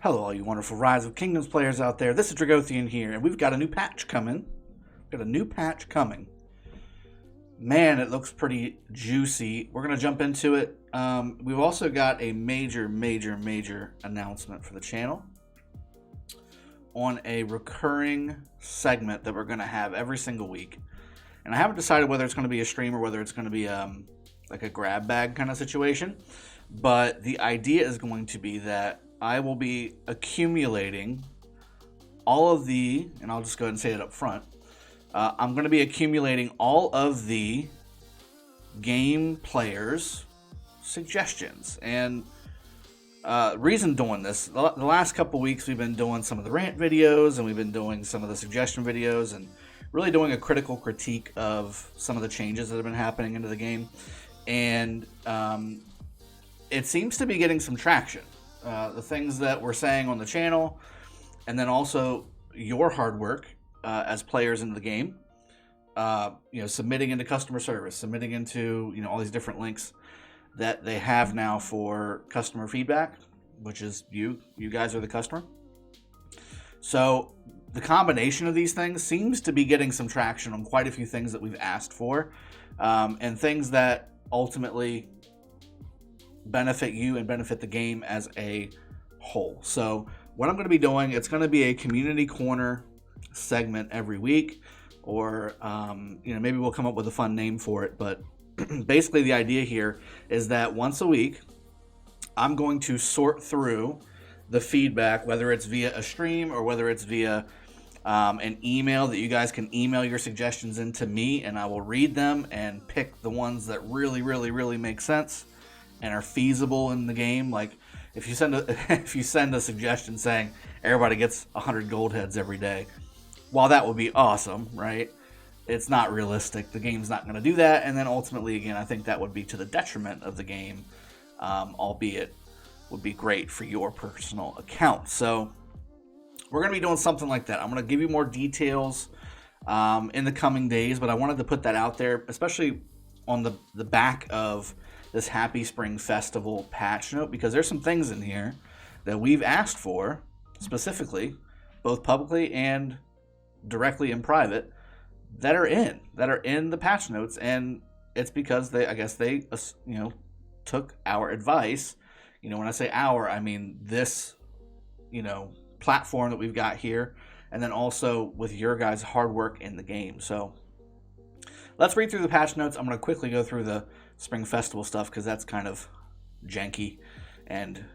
Hello, all you wonderful Rise of Kingdoms players out there. This is Dragothien here, and we've got a new patch coming. Man, it looks pretty juicy. We're going to jump into it. We've also got a major announcement for the channel on a recurring segment that we're going to have every single week. And I haven't decided whether it's going to be a stream or whether it's going to be like a grab bag kind of situation. But the idea is going to be that I will be accumulating all of the, and I'll just go ahead and say it up front, I'm going to be accumulating all of the game players' suggestions. And reason doing this, the last couple weeks we've been doing some of the rant videos and we've been doing some of the suggestion videos and really doing a critical critique of some of the changes that have been happening into the game. And it seems to be getting some traction. The things that we're saying on the channel, and then also your hard work as players in the game, submitting into customer service, submitting into all these different links that they have now for customer feedback, which is you guys are the customer. So the combination of these things seems to be getting some traction on quite a few things that we've asked for, and things that ultimately benefit you and benefit the game as a whole. So what I'm going to be doing, it's going to be a community corner segment every week, or maybe we'll come up with a fun name for it. But basically the idea here is that once a week I'm going to sort through the feedback, whether it's via a stream or whether it's via an email that you guys can email your suggestions into me, and I will read them and pick the ones that really make sense and are feasible in the game. Like if you send a suggestion saying everybody gets 100 gold heads every day, while that would be awesome, right? It's not realistic. The game's not going to do that, and then ultimately, again, I think that would be to the detriment of the game, albeit would be great for your personal account. So we're going to be doing something like that. I'm going to give you more details in the coming days, but I wanted to put that out there, especially on the back of this Happy Spring Festival patch note, because there's some things in here that we've asked for specifically, both publicly and directly in private, that are in the patch notes, and it's because they took our advice. When I say our, I mean this platform that we've got here, and then also with your guys' hard work in the game. So let's read through the patch notes. I'm going to quickly go through the Spring Festival stuff because that's kind of janky, and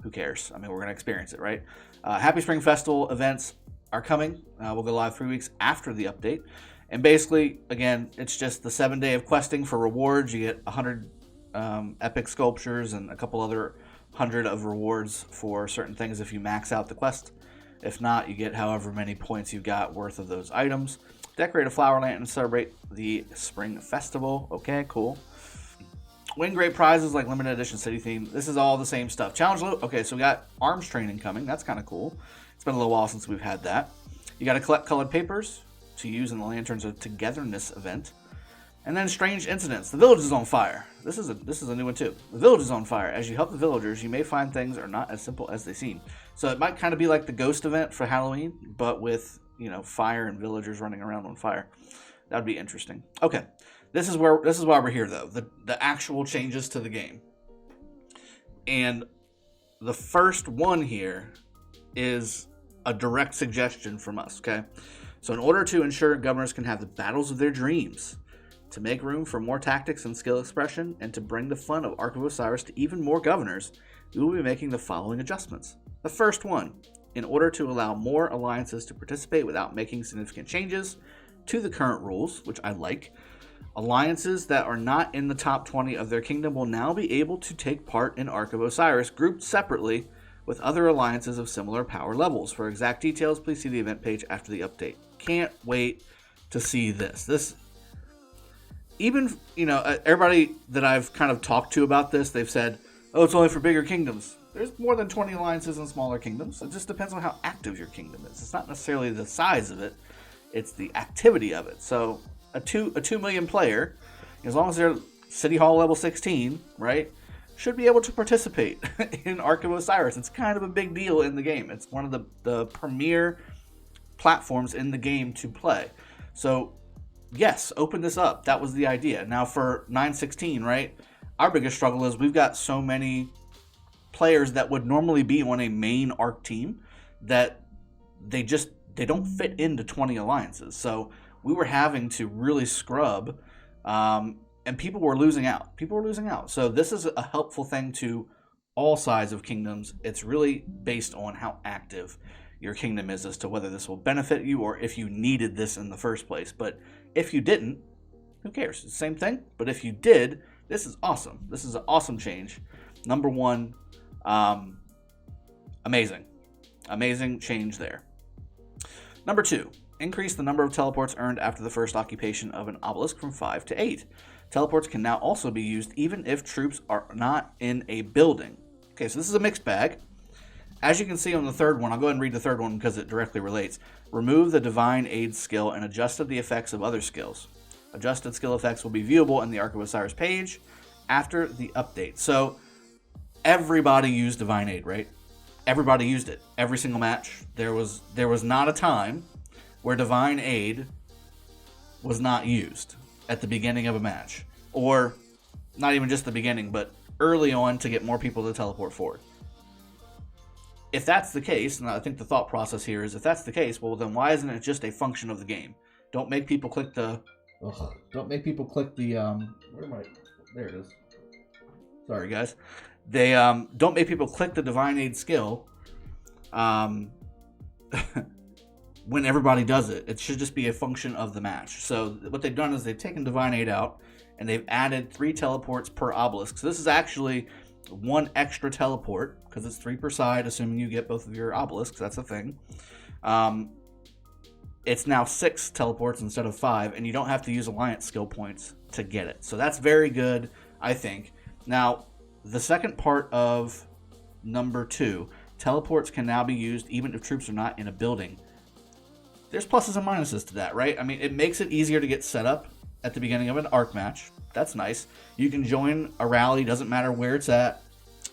who cares? I mean, we're going to experience it, right? Happy Spring Festival events are coming. We'll go live 3 weeks after the update. And basically, again, it's just the 7 day of questing for rewards. You get 100 epic sculptures and a couple other 100 of rewards for certain things if you max out the quest. If not, you get however many points you got worth of those items. Decorate a flower lantern and celebrate the Spring Festival. Okay, cool. Win great prizes like limited edition city theme. This is all the same stuff. Challenge loot. Okay, so we got arms training coming. That's kind of cool. It's been a little while since we've had that. You got to collect colored papers to use in the Lanterns of Togetherness event. And then strange incidents. The village is on fire. This is a new one too. The village is on fire. As you help the villagers, you may find things are not as simple as they seem. So it might kind of be like the ghost event for Halloween, but with fire and villagers running around on fire. That would be interesting. Okay, this is why we're here though. The actual changes to the game. And the first one here is a direct suggestion from us. Okay, so in order to ensure governors can have the battles of their dreams, to make room for more tactics and skill expression, and to bring the fun of Ark of Osiris to even more governors, we will be making the following adjustments. The first one, in order to allow more alliances to participate without making significant changes to the current rules, which I like, alliances that are not in the top 20 of their kingdom will now be able to take part in Ark of Osiris, grouped separately with other alliances of similar power levels. For exact details, please see the event page after the update. Can't wait to see this. Even, everybody that I've kind of talked to about this, they've said, oh, it's only for bigger kingdoms. There's more than 20 alliances in smaller kingdoms. It just depends on how active your kingdom is. It's not necessarily the size of it. It's the activity of it. So a 2 million player, as long as they're City Hall level 16, right? should be able to participate in Ark of Osiris. It's kind of a big deal in the game. It's one of the premier platforms in the game to play. So, yes, open this up. That was the idea. Now for 916, right? Our biggest struggle is we've got so many players that would normally be on a main Ark team that they don't fit into 20 alliances. So we were having to really scrub, and people were losing out. So this is a helpful thing to all sides of kingdoms. It's really based on how active your kingdom is as to whether this will benefit you or if you needed this in the first place. But if you didn't, who cares? It's the same thing. But if you did, this is awesome. This is an awesome change. Number one, amazing change there. Number two, increase the number of teleports earned after the first occupation of an obelisk from 5 to 8. Teleports can now also be used even if troops are not in a building. Okay, so this is a mixed bag. As you can see on the third one, I'll go ahead and read the third one because it directly relates. Remove the Divine Aid skill and adjusted the effects of other skills. Adjusted skill effects will be viewable in the Ark of Osiris page after the update. So everybody used Divine Aid, right? Everybody used it. Every single match. There was not a time where Divine Aid was not used at the beginning of a match. Or not even just the beginning, but early on to get more people to teleport forward. If that's the case, and I think the thought process here is if that's the case, well then why isn't it just a function of the game? Don't make people click the there it is. Sorry guys. They don't make people click the Divine Aid skill when everybody does it. It should just be a function of the match. So what they've done is they've taken Divine Aid out and they've added 3 teleports per obelisk. So this is actually 1 extra teleport because it's 3 per side, assuming you get both of your obelisks. That's a thing. It's now 6 teleports instead of 5, and you don't have to use alliance skill points to get it. So that's very good, I think. Now, the second part of number 2, teleports can now be used even if troops are not in a building. There's pluses and minuses to that, right? I mean, it makes it easier to get set up at the beginning of an Ark match. That's nice. You can join a rally, doesn't matter where it's at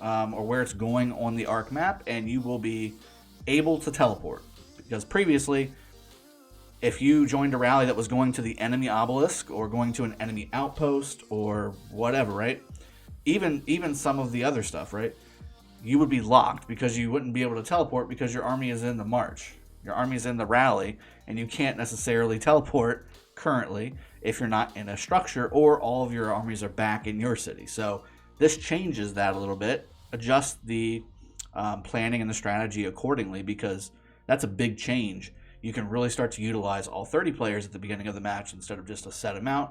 or where it's going on the Ark map, and you will be able to teleport. Because previously, if you joined a rally that was going to the enemy obelisk or going to an enemy outpost or whatever, right? Even some of the other stuff, right? You would be locked because you wouldn't be able to teleport because your army is in the march. Your army is in the rally, and you can't necessarily teleport currently if you're not in a structure or all of your armies are back in your city. So this changes that a little bit. Adjust the planning and the strategy accordingly because that's a big change. You can really start to utilize all 30 players at the beginning of the match instead of just a set amount.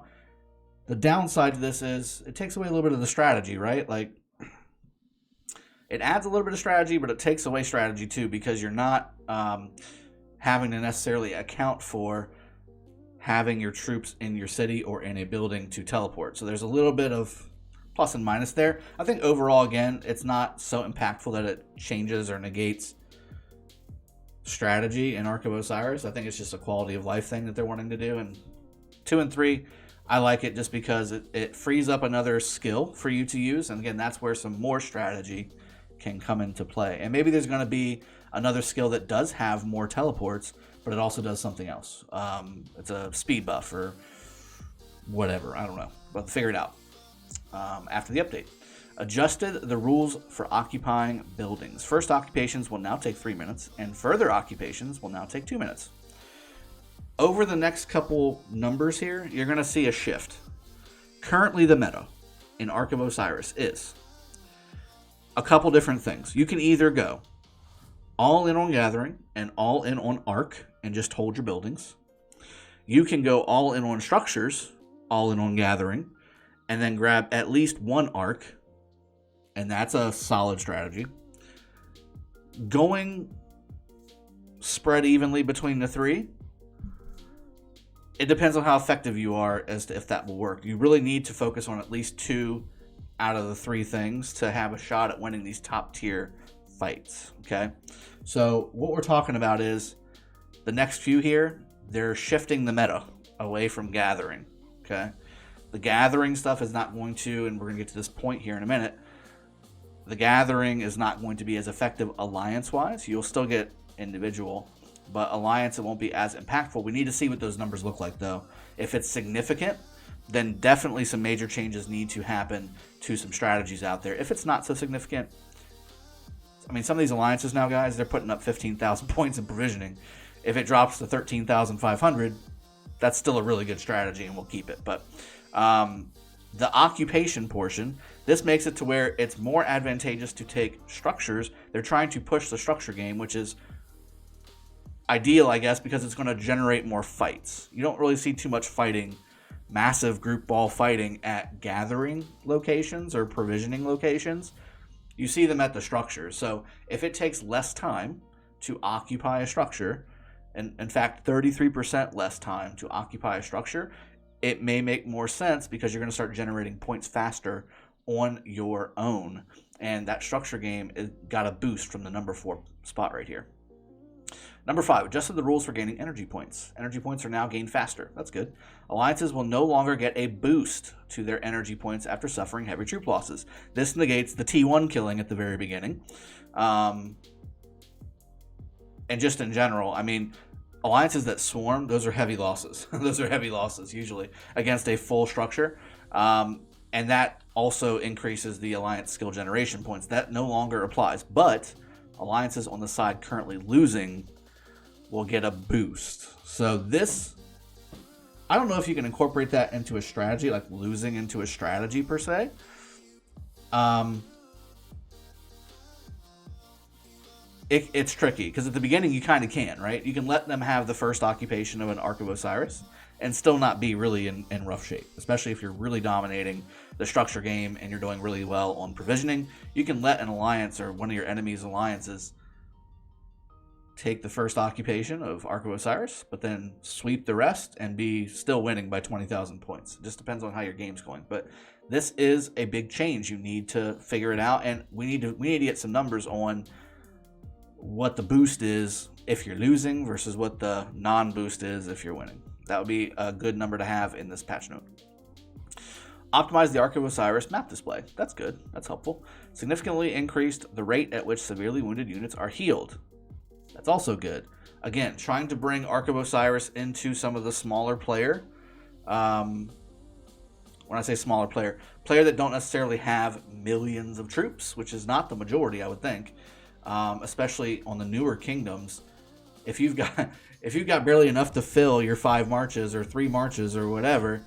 The downside to this is it takes away a little bit of the strategy, right? Like, it adds a little bit of strategy, but it takes away strategy too because you're not having to necessarily account for having your troops in your city or in a building to teleport. So there's a little bit of plus and minus there. I think overall, again, it's not so impactful that it changes or negates strategy in Ark of Osiris. I think it's just a quality of life thing that they're wanting to do. And 2 and 3, I like it just because it frees up another skill for you to use. And again, that's where some more strategy can come into play. And maybe there's going to be another skill that does have more teleports, but it also does something else. It's a speed buff or whatever. I don't know. But figure it out after the update. Adjusted the rules for occupying buildings. First occupations will now take 3 minutes, and further occupations will now take 2 minutes. Over the next couple numbers here, you're going to see a shift. Currently, the meta in Ark of Osiris is a couple different things. You can either go all in on gathering and all in on Ark and just hold your buildings. You can go all in on structures, all in on gathering, and then grab at least 1 Ark, and that's a solid strategy. Going spread evenly between the 3, it depends on how effective you are as to if that will work. You really need to focus on at least 2 out of the 3 things to have a shot at winning these top tier fights, okay? So what we're talking about is the next few here, they're shifting the meta away from gathering, okay? The gathering stuff is not going to, and we're going to get to this point here in a minute, The gathering is not going to be as effective alliance-wise. You'll still get individual, but alliance, it won't be as impactful. We need to see what those numbers look like, though. If it's significant, then definitely some major changes need to happen to some strategies out there. If it's not so significant, I mean, some of these alliances now, guys, they're putting up 15,000 points in provisioning. If it drops to 13,500, that's still a really good strategy, and we'll keep it. But the occupation portion, this makes it to where it's more advantageous to take structures. They're trying to push the structure game, which is ideal, I guess, because it's going to generate more fights. You don't really see too much fighting, massive group ball fighting at gathering locations or provisioning locations. You see them at the structures. So if it takes less time to occupy a structure, and in fact 33% less time to occupy a structure, it may make more sense because you're going to start generating points faster on your own. And that structure game got a boost from the number 4 spot right here. Number 5, adjusted the rules for gaining energy points. Energy points are now gained faster. That's good. Alliances will no longer get a boost to their energy points after suffering heavy troop losses. This negates the T1 killing at the very beginning. And just in general, I mean, alliances that swarm, those are heavy losses. Those are heavy losses, usually, against a full structure. And that also increases the alliance skill generation points. That no longer applies. But alliances on the side currently losing will get a boost. So this, I don't know if you can incorporate that into a strategy, like losing into a strategy per se. It's tricky, because at the beginning you kind of can, right? You can let them have the first occupation of an Ark of Osiris and still not be really in rough shape, especially if you're really dominating the structure game and you're doing really well on provisioning. You can let an alliance or one of your enemy's alliances take the first occupation of Ark of Osiris, but then sweep the rest and be still winning by 20,000 points. It just depends on how your game's going. But this is a big change. You need to figure it out, and we need to get some numbers on what the boost is if you're losing versus what the non-boost is if you're winning. That would be a good number to have in this patch note. Optimize the Ark of Osiris map display. That's good. That's helpful. Significantly increased the rate at which severely wounded units are healed. That's also good. Again, trying to bring Ark of Osiris into some of the smaller player. When I say smaller player that don't necessarily have millions of troops, which is not the majority, I would think. Especially on the newer kingdoms. If you've got barely enough to fill your 5 marches or 3 marches or whatever,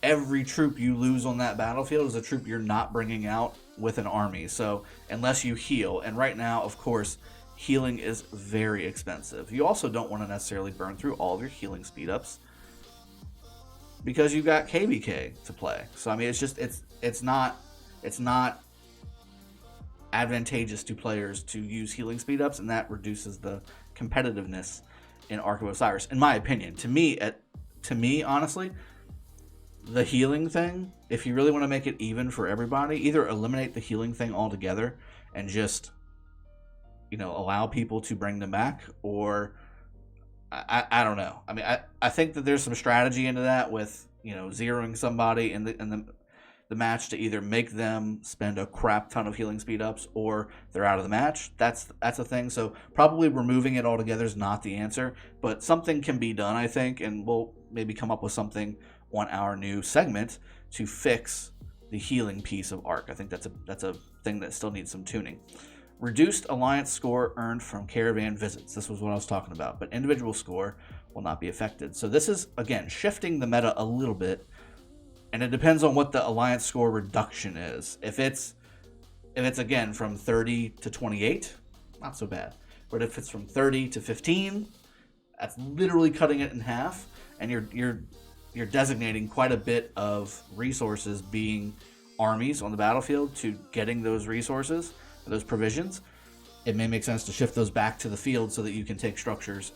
every troop you lose on that battlefield is a troop you're not bringing out with an army. So unless you heal, and right now, of course, healing is very expensive. You also don't want to necessarily burn through all of your healing speed ups because you've got KBK to play. So I mean, it's not advantageous to players to use healing speed ups, and that reduces the competitiveness in Ark of Osiris, in my opinion. To me, honestly, the healing thing, if you really want to make it even for everybody, either eliminate the healing thing altogether and just, allow people to bring them back, or I don't know. I mean, I think that there's some strategy into that with, zeroing somebody in the match to either make them spend a crap ton of healing speed ups or they're out of the match. That's a thing. So probably removing it altogether is not the answer, but something can be done, I think, and we'll maybe come up with something on our new segment to fix the healing piece of Ark. I think that's a thing that still needs some tuning. Reduced alliance score earned from caravan visits. This was what I was talking about, but individual score will not be affected. So this is, again, shifting the meta a little bit, and it depends on what the alliance score reduction is. If it's again from 30 to 28, not so bad. But if it's from 30 to 15, that's literally cutting it in half, and you're designating quite a bit of resources being armies on the battlefield to getting those resources, those provisions. It may make sense to shift those back to the field so that you can take structures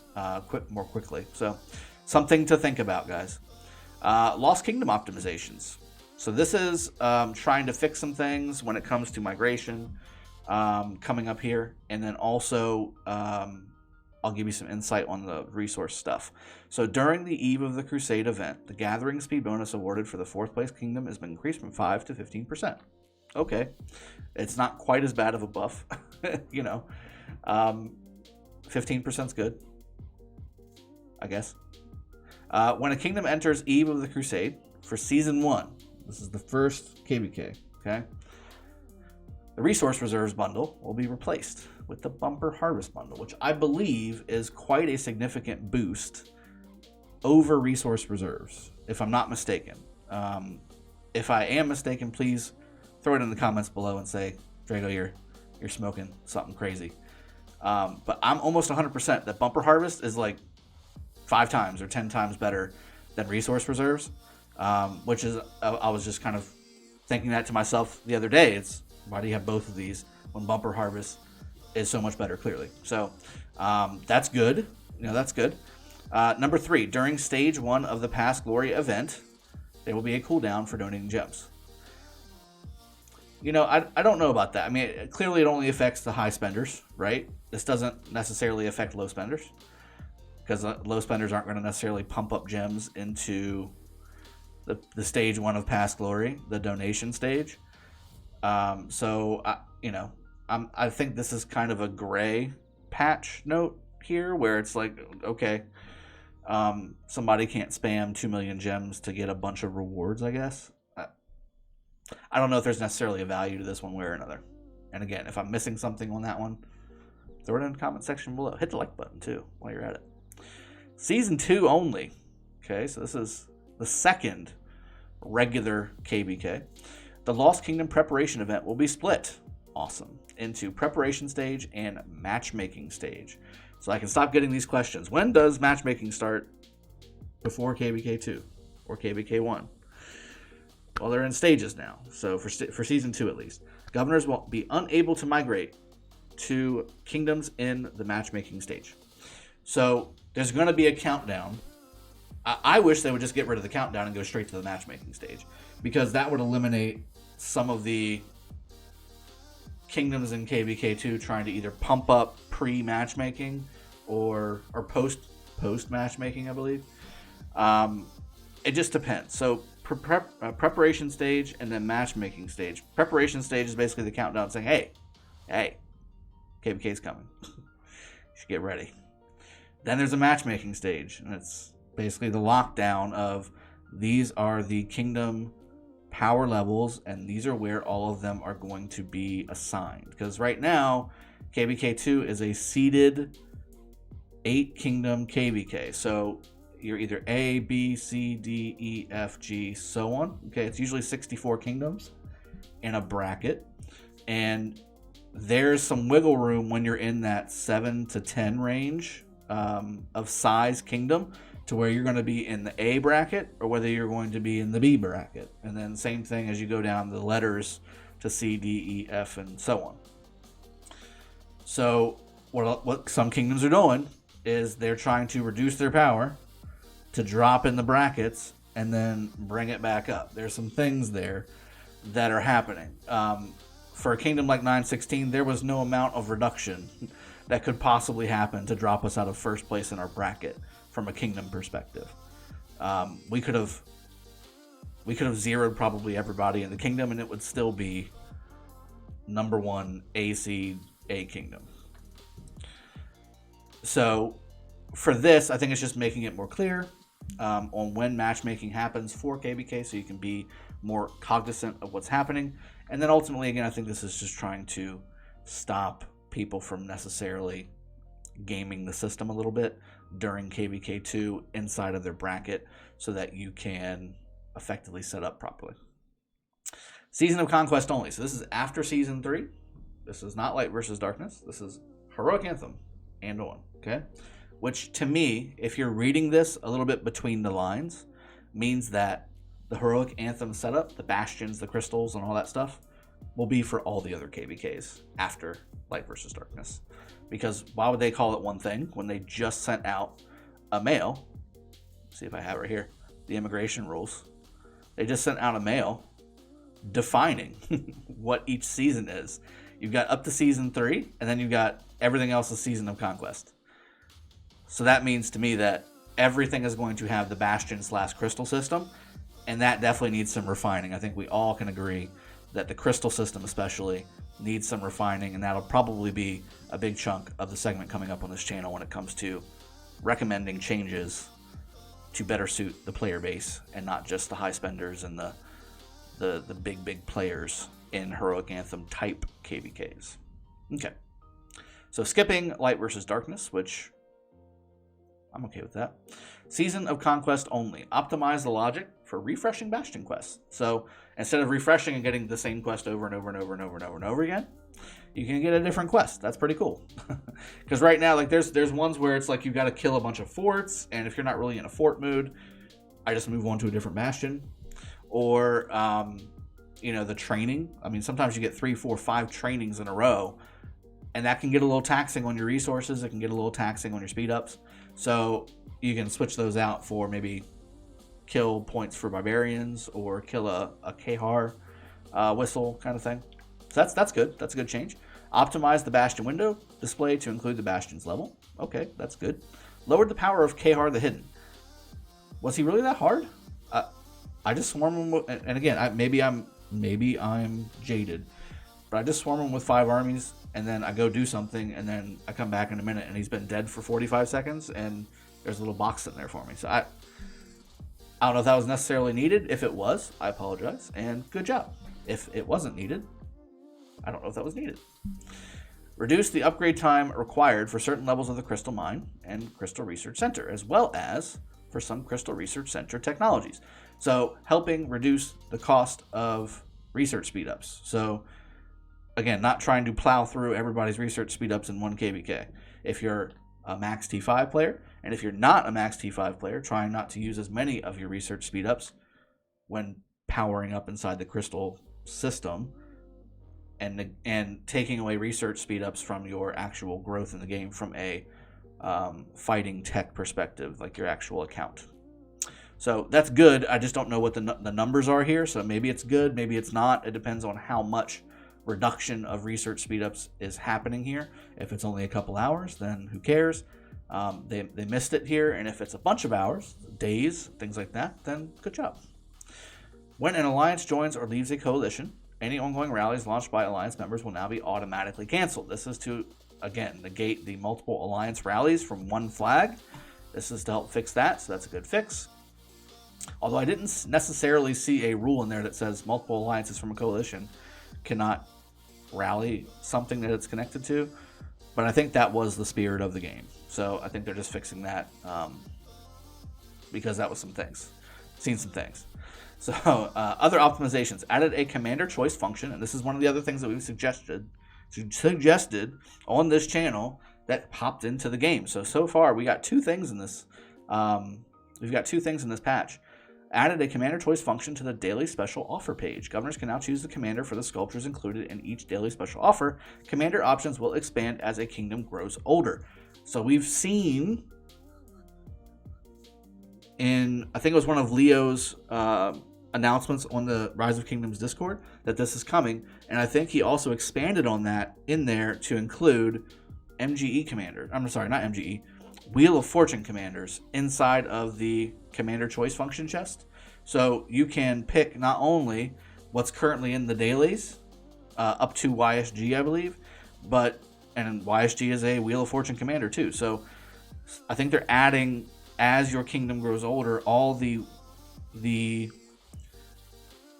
more quickly. So something to think about, guys. Lost Kingdom optimizations. So this is trying to fix some things when it comes to migration coming up here. And then also I'll give you some insight on the resource stuff. So during the Eve of the Crusade event, the gathering speed bonus awarded for the 4th place kingdom has been increased from 5 to 15%. Okay. It's not quite as bad of a buff, 15% is good, I guess. When a kingdom enters Eve of the Crusade for Season 1, this is the first KBK, okay? The Resource Reserves bundle will be replaced with the Bumper Harvest bundle, which I believe is quite a significant boost over Resource Reserves, if I'm not mistaken. If I am mistaken, please throw it in the comments below and say, Drago, you're smoking something crazy. But I'm almost 100% that Bumper Harvest is like 5 times or 10 times better than Resource Reserves, which is, I was just kind of thinking that to myself the other day. It's, why do you have both of these when Bumper Harvest is so much better, clearly? So that's good. That's good. Number 3, during Stage 1 of the Past Glory event, there will be a cooldown for donating gems. I don't know about that. I mean, clearly it only affects the high spenders, right? This doesn't necessarily affect low spenders, because low spenders aren't going to necessarily pump up gems into the Stage 1 of Past Glory, the donation stage. I think this is kind of a gray patch note here, where it's like, okay, somebody can't spam 2 million gems to get a bunch of rewards, I guess. I don't know if there's necessarily a value to this one way or another. And again, if I'm missing something on that one, throw it in the comment section below. Hit the like button too while you're at it. Season 2 only. Okay, so this is the second regular KBK. The Lost Kingdom preparation event will be split, awesome, into preparation stage and matchmaking stage. So I can stop getting these questions. When does matchmaking start before KBK 2 or KBK 1? Well, they're in stages now. So for Season 2 at least, governors will be unable to migrate to kingdoms in the matchmaking stage. So there's going to be a countdown. I wish they would just get rid of the countdown and go straight to the matchmaking stage, because that would eliminate some of the kingdoms in KBK 2 trying to either pump up pre-matchmaking or post matchmaking, I believe. It just depends. So preparation stage and then matchmaking stage. Preparation stage is basically the countdown saying, hey, KBK's coming. You should get ready. Then there's a matchmaking stage, and it's basically the lockdown of these are the kingdom power levels, and these are where all of them are going to be assigned. Because right now, KBK 2 is a seeded 8 kingdom KBK. So you're either A, B, C, D, E, F, G, so on. Okay, it's usually 64 kingdoms in a bracket. And there's some wiggle room when you're in that 7 to 10 range of size kingdom, to where you're going to be in the A bracket or whether you're going to be in the B bracket. And then same thing as you go down the letters to C, D, E, F, and so on. So what some kingdoms are doing is they're trying to reduce their power to drop in the brackets and then bring it back up. There's some things there that are happening. For a kingdom like 916, there was no amount of reduction that could possibly happen to drop us out of first place in our bracket from a kingdom perspective. We could have zeroed probably everybody in the kingdom, and it would still be number 1 AC A kingdom. So for this, I think it's just making it more clear on when matchmaking happens for KBK, so you can be more cognizant of what's happening. And then ultimately, again, I think this is just trying to stop people from necessarily gaming the system a little bit during KBK 2 inside of their bracket, so that you can effectively set up properly. Season of Conquest only. So this is after Season 3. This is not Light versus Darkness. This is Heroic Anthem and on. Okay? Which, to me, if you're reading this a little bit between the lines, means that the Heroic Anthem setup, the bastions, the crystals, and all that stuff, will be for all the other KBKs after Light versus Darkness. Because why would they call it one thing when they just sent out a mail? Let's see if I have it right here. The immigration rules. They just sent out a mail defining what each season is. You've got up to Season 3, and then you've got everything else is Season of Conquest. So that means to me that everything is going to have the Bastion / Crystal system, and that definitely needs some refining. I think we all can agree that the crystal system especially needs some refining, and that'll probably be a big chunk of the segment coming up on this channel when it comes to recommending changes to better suit the player base and not just the high spenders and the big players in Heroic Anthem type KVKs. Okay. So skipping Light versus Darkness, which I'm okay with that. Season of Conquest only. Optimize the logic for refreshing Bastion quests. So instead of refreshing and getting the same quest over and over and over and over and over and over again, you can get a different quest. That's pretty cool. Because right now, like there's ones where it's like you got to kill a bunch of forts, and if you're not really in a fort mood, I just move on to a different Bastion. Or the training. I mean, sometimes you get 3, 4, 5 trainings in a row, and that can get a little taxing on your resources. It can get a little taxing on your speed ups. So you can switch those out for maybe kill points for barbarians or kill a Kahar whistle kind of thing. So that's good. That's a good change. Optimize the Bastion window display to include the Bastion's level. Okay, that's good. Lowered the power of Kahar the Hidden. Was he really that hard? I just swarm him with, and again, maybe I'm jaded, but I just swarm him with 5 armies, and then I go do something, and then I come back in a minute, and he's been dead for 45 seconds, and there's a little box sitting there for me. So I don't know if that was necessarily needed. If it was, I apologize, and good job. If it wasn't needed, I don't know if that was needed. Reduce the upgrade time required for certain levels of the Crystal Mine and Crystal Research Center, as well as for some Crystal Research Center technologies. So helping reduce the cost of research speedups. So again, not trying to plow through everybody's research speedups in one KVK. If you're a max T5 player, and if you're not a max T5 player, trying not to use as many of your research speedups when powering up inside the crystal system, and taking away research speedups from your actual growth in the game from a fighting tech perspective, like your actual account. So that's good. I just don't know what the numbers are here. So maybe it's good, maybe it's not. It depends on how much reduction of research speedups is happening here. If it's only a couple hours, then who cares? They missed it here. And if it's a bunch of hours, days, things like that, then good job. When an alliance joins or leaves a coalition, any ongoing rallies launched by alliance members will now be automatically canceled. This is to, again, negate the multiple alliance rallies from one flag. This is to help fix that, so that's a good fix. Although I didn't necessarily see a rule in there that says multiple alliances from a coalition cannot rally something that it's connected to, but I think that was the spirit of the game. So I think they're just fixing that because that was some things. Seen some things. So other optimizations. Added a commander choice function, and this is one of the other things that we've suggested on this channel that popped into the game. So far we got 2 things in this. We've got 2 things in this patch. Added a commander choice function to the daily special offer page. Governors can now choose the commander for the sculptures included in each daily special offer. Commander options will expand as a kingdom grows older. So we've seen in, I think it was one of Leo's announcements on the Rise of Kingdoms Discord, that this is coming, and I think he also expanded on that in there to include MGE commander. I'm sorry, not MGE. Wheel of Fortune commanders inside of the commander choice function chest. So you can pick not only what's currently in the dailies, up to YSG, I believe, and YSG is a Wheel of Fortune commander too. So I think they're adding, as your kingdom grows older, all the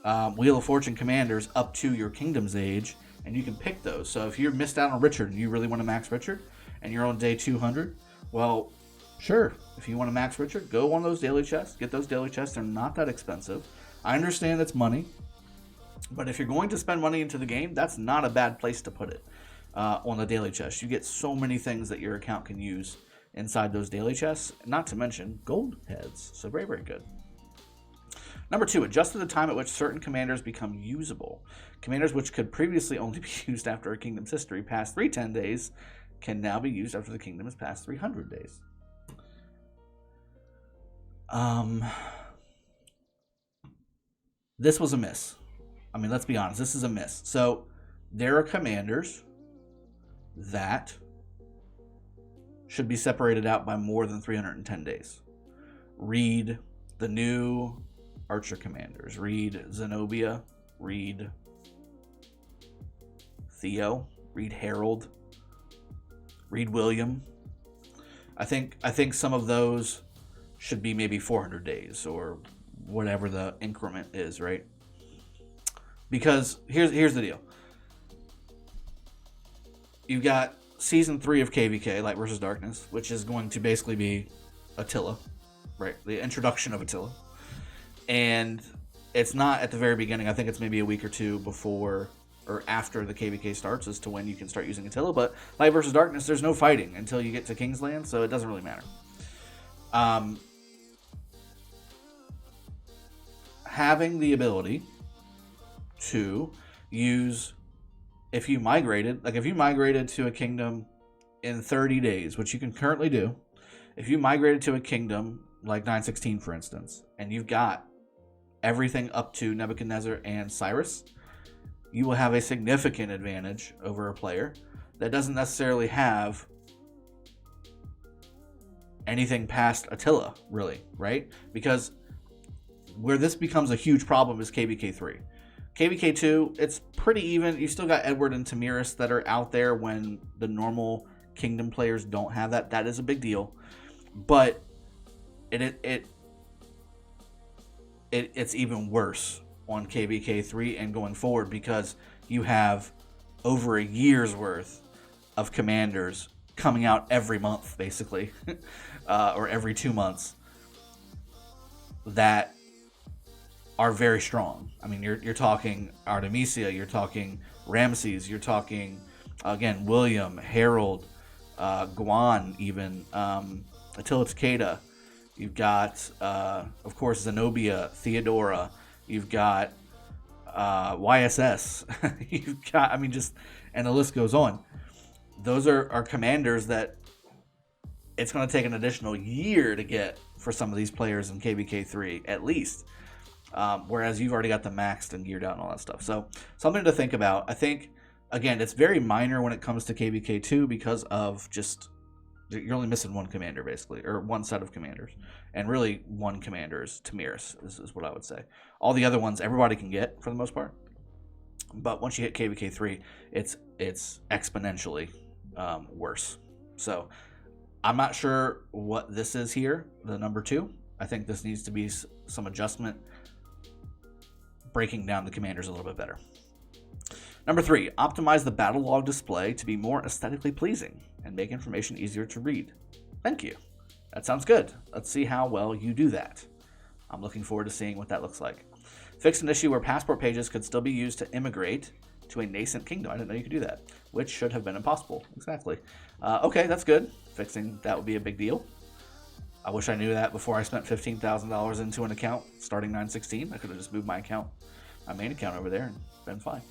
Wheel of Fortune commanders up to your kingdom's age, and you can pick those. So if you're missed out on Richard and you really want to max Richard, and you're on day 200, well, sure, if you want to max Richard, go on those daily chests. Get those daily chests. They're not that expensive. I understand it's money, but if you're going to spend money into the game, that's not a bad place to put it on the daily chest. You get so many things that your account can use inside those daily chests, not to mention gold heads. So very, very good. Number 2, adjusted the time at which certain commanders become usable. Commanders which could previously only be used after a kingdom's history past 310 days can now be used after the kingdom has passed 300 days. This was a miss. I mean, let's be honest, this is a miss. So there are commanders that should be separated out by more than 310 days. Read the new Archer commanders. Read Zenobia. Read Theo, read Harold, read William. I think some of those should be maybe 400 days or whatever the increment is, right? Because here's the deal. You've got Season 3 of KVK, Light vs. Darkness, which is going to basically be Attila, right? The introduction of Attila. And it's not at the very beginning. I think it's maybe a week or two before or after the KVK starts as to when you can start using Attila. But Light vs. Darkness, there's no fighting until you get to Kingsland, so it doesn't really matter. Having the ability to use, if you migrated to a kingdom in 30 days, which you can currently do, if you migrated to a kingdom like 916, for instance, and you've got everything up to Nebuchadnezzar and Cyrus, you will have a significant advantage over a player that doesn't necessarily have anything past Attila, really, right? Because where this becomes a huge problem is KVK 3. KVK 2, it's pretty even. You still got Edward and Tamiris that are out there when the normal kingdom players don't have that. That is a big deal. But it's even worse on KVK 3 and going forward because you have over a year's worth of commanders coming out every month, basically, or every 2 months, that are very strong. I mean, you're talking Artemisia, you're talking Ramses, you're talking, again, William, Harold, Guan, even, Attila Takeda. You've got, of course, Zenobia, Theodora. You've got YSS. You've got, I mean, just, and the list goes on. Those are commanders that it's going to take an additional year to get for some of these players in KVK 3, at least. Whereas you've already got them maxed and geared out and all that stuff. So something to think about. I think, again, it's very minor when it comes to KVK 2 because of just, you're only missing one commander, basically, or one set of commanders. And really, one commander is Tamiris, is what I would say. All the other ones, everybody can get, for the most part. But once you hit KVK 3, it's exponentially worse. So I'm not sure what this is here, the number 2. I think this needs to be some adjustment, breaking down the commanders a little bit better. Number 3, optimize the battle log display to be more aesthetically pleasing and make information easier to read. Thank you. That sounds good. Let's see how well you do that. I'm looking forward to seeing what that looks like. Fix an issue where passport pages could still be used to immigrate to a nascent kingdom. I didn't know you could do that, which should have been impossible. Exactly. Okay, that's good. Fixing that would be a big deal. I wish I knew that before I spent $15,000 into an account starting 916. I could have just moved my main account over there and been fine.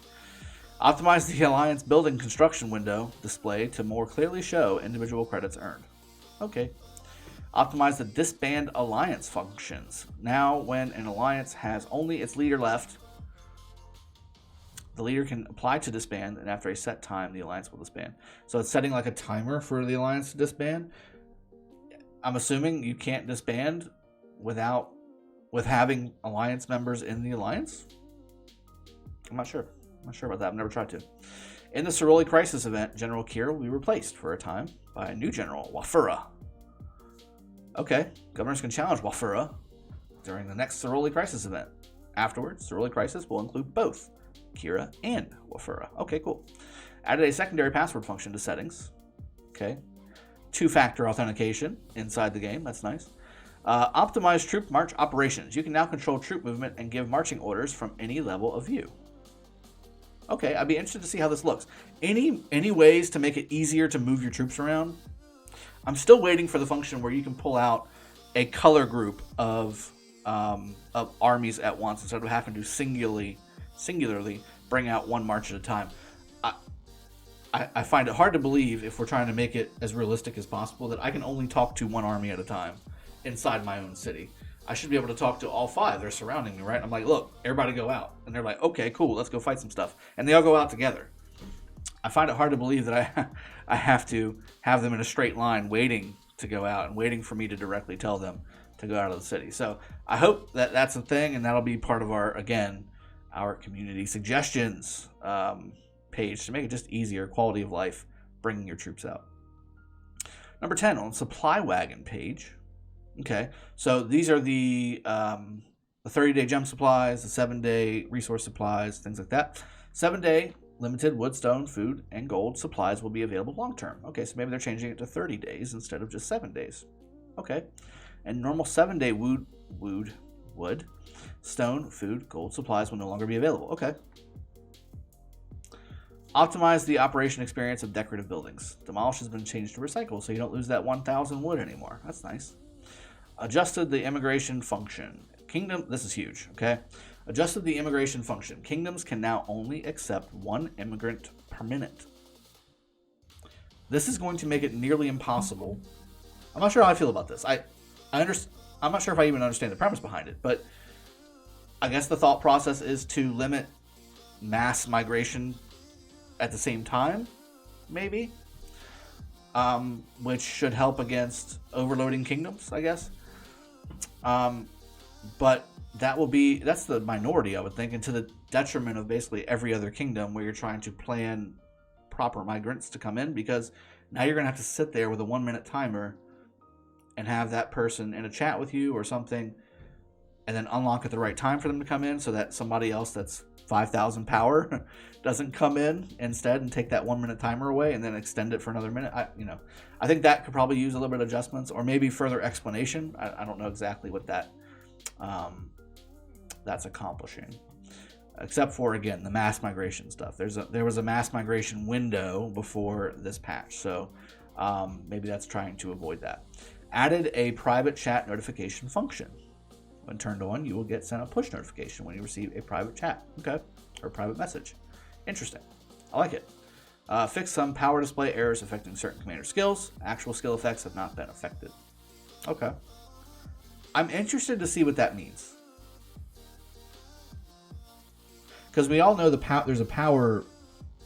Optimize the Alliance building construction window display to more clearly show individual credits earned. Okay. Optimize the disband alliance functions. Now, when an alliance has only its leader left, the leader can apply to disband, and after a set time, the alliance will disband. So it's setting like a timer for the alliance to disband. I'm assuming you can't disband with having alliance members in the alliance. I'm not sure. I'm not sure about that. I've never tried to. In the Ceroli Crisis event, General Kira will be replaced for a time by a new general, Wafura. Okay, governors can challenge Wafura during the next Ceroli Crisis event. Afterwards, Ceroli Crisis will include both Kira and Wafura. Okay, cool. Added a secondary password function to settings. Okay. 2-factor authentication inside the game. That's nice. Optimize troop march operations. You can now control troop movement and give marching orders from any level of view. Okay, I'd be interested to see how this looks. Any ways to make it easier to move your troops around? I'm still waiting for the function where you can pull out a color group of armies at once instead of having to singularly bring out one march at a time. I find it hard to believe, if we're trying to make it as realistic as possible, that I can only talk to one army at a time inside my own city. I should be able to talk to all 5. They're surrounding me, right? I'm like, look, everybody go out. And they're like, okay, cool, let's go fight some stuff. And they all go out together. I find it hard to believe that I have to have them in a straight line waiting to go out and waiting for me to directly tell them to go out of the city. So I hope that that's a thing, and that'll be part of our community suggestions page to make it just easier, quality of life, bringing your troops out. Number 10, on supply wagon page. Okay, so these are the 30-day gem supplies, the 7-day resource supplies, things like that. 7-day limited wood, stone, food, and gold supplies will be available long term. Okay, so maybe they're changing it to 30 days instead of just 7 days. Okay, and normal 7-day wood, stone, food, gold supplies will no longer be available. Okay. Optimize the operation experience of decorative buildings. Demolish has been changed to recycle, so you don't lose that 1,000 wood anymore. That's nice. Adjusted the immigration function. This is huge, okay? Adjusted the immigration function. Kingdoms can now only accept 1 immigrant per minute. This is going to make it nearly impossible. I'm not sure how I feel about this. I'm not sure if I even understand the premise behind it, but I guess the thought process is to limit mass migration at the same time, maybe, which should help against overloading kingdoms, I guess. But that's the minority, I would think, and to the detriment of basically every other kingdom where you're trying to plan proper migrants to come in, because now you're going to have to sit there with a 1-minute timer and have that person in a chat with you or something, and then unlock at the right time for them to come in so that somebody else that's 5,000 power doesn't come in instead and take that 1-minute timer away and then extend it for another minute. I think that could probably use a little bit of adjustments or maybe further explanation. I don't know exactly what that's accomplishing, except for, again, the mass migration stuff. There was a mass migration window before this patch, so maybe that's trying to avoid that. Added a private chat notification function. When turned on, you will get sent a push notification when you receive a private chat, okay, or private message. Interesting. I like it. Fix some power display errors affecting certain commander skills. Actual skill effects have not been affected. Okay. I'm interested to see what that means. Because we all know there's a power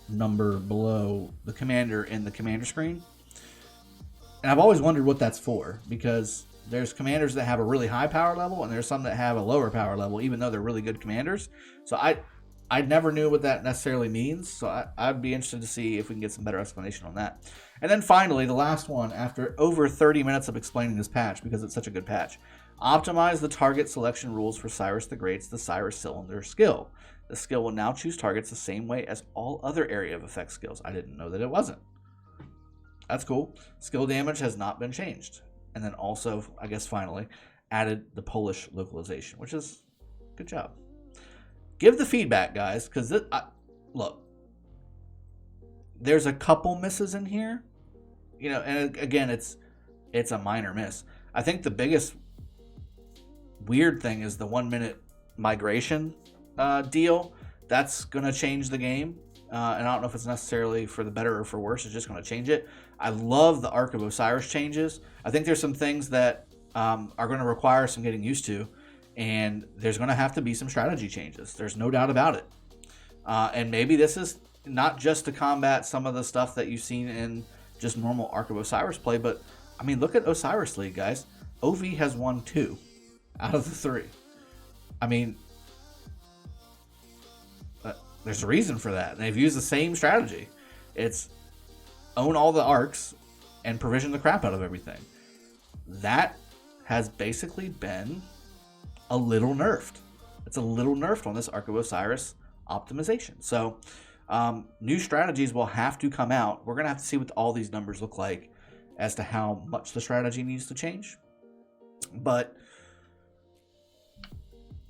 number below the commander in the commander screen. And I've always wondered what that's for, because there's commanders that have a really high power level, and there's some that have a lower power level, even though they're really good commanders. So I never knew what that necessarily means, so I'd be interested to see if we can get some better explanation on that. And then finally, the last one, after over 30 minutes of explaining this patch, because it's such a good patch, optimize the target selection rules for Cyrus the Great's the Cyrus Cylinder skill. The skill will now choose targets the same way as all other area of effect skills. I didn't know that it wasn't. That's cool. Skill damage has not been changed. And then also, I guess finally, added the Polish localization, which is good job. Give the feedback, guys, because look, there's a couple misses in here, and again, it's a minor miss. I think the biggest weird thing is the 1-minute migration deal. That's gonna change the game, and I don't know if it's necessarily for the better or for worse. It's just gonna change it. I love the Ark of Osiris changes. I think there's some things that are going to require some getting used to, and there's going to have to be some strategy changes. There's no doubt about it. And maybe this is not just to combat some of the stuff that you've seen in just normal Ark of Osiris play, but, I mean, look at Osiris League, guys. OV has won 2 out of the 3. I mean, there's a reason for that. They've used the same strategy. It's own all the arcs and provision the crap out of everything. That has basically been a little nerfed. It's a little nerfed on this Ark of Osiris optimization. So new strategies will have to come out. We're going to have to see what all these numbers look like as to how much the strategy needs to change. But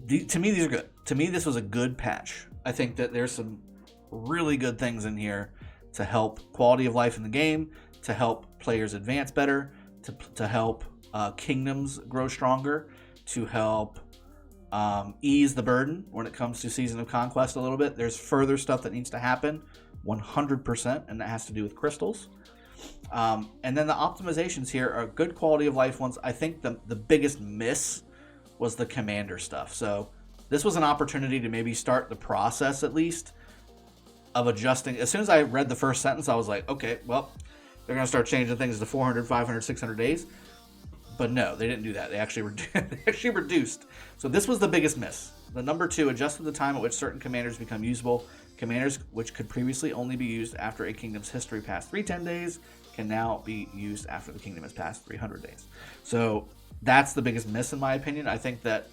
to me, these are good. To me, this was a good patch. I think that there's some really good things in here to help quality of life in the game, to help players advance better, to help kingdoms grow stronger, to help ease the burden when it comes to Season of Conquest a little bit. There's further stuff that needs to happen, 100%, and that has to do with crystals. And then the optimizations here are good quality of life ones. I think the biggest miss was the commander stuff. So this was an opportunity to maybe start the process at least of adjusting. As soon as I read the first sentence, I was like, okay, well, they're going to start changing things to 400, 500, 600 days. But no, they didn't do that. They actually reduced. So this was the biggest miss. The number 2, adjusted the time at which certain commanders become usable Commanders, which could previously only be used after a kingdom's history passed 310 days, can now be used after the kingdom has passed 300 days. So that's the biggest miss in my opinion. I think that,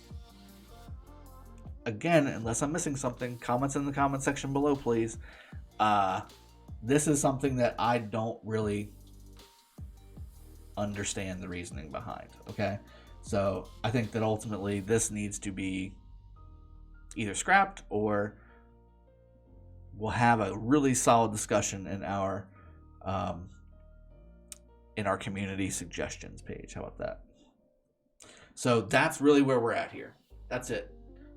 again, unless I'm missing something, comments in the comment section below, please. This is something that I don't really understand the reasoning behind, okay? So I think that ultimately this needs to be either scrapped, or we'll have a really solid discussion in our community suggestions page. How about that? So that's really where we're at here. That's it.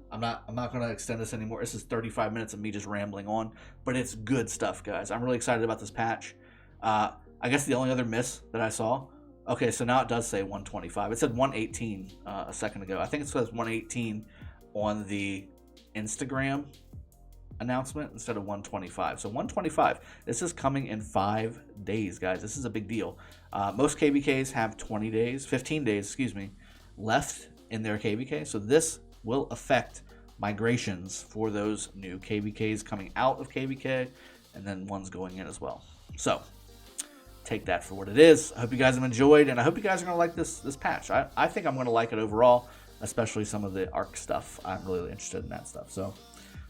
I'm not going to extend this anymore. This is 35 minutes of me just rambling on, but it's good stuff, guys. I'm really excited about this patch. I guess the only other miss that I saw. Okay, so now it does say 125. It said 118 a second ago. I think it says 118 on the Instagram announcement instead of 125. So 125. This is coming in 5 days, guys. This is a big deal. Most KVKs have 20 days, 15 days, excuse me, left in their KVK. So this will affect migrations for those new KVKs coming out of KVK, and then ones going in as well. So take that for what it is. I hope you guys have enjoyed, and I hope you guys are going to like this patch. I think I'm going to like it overall, especially some of the Ark stuff. I'm really interested in that stuff. So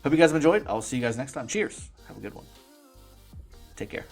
hope you guys have enjoyed. I'll see you guys next time. Cheers. Have a good one. Take care.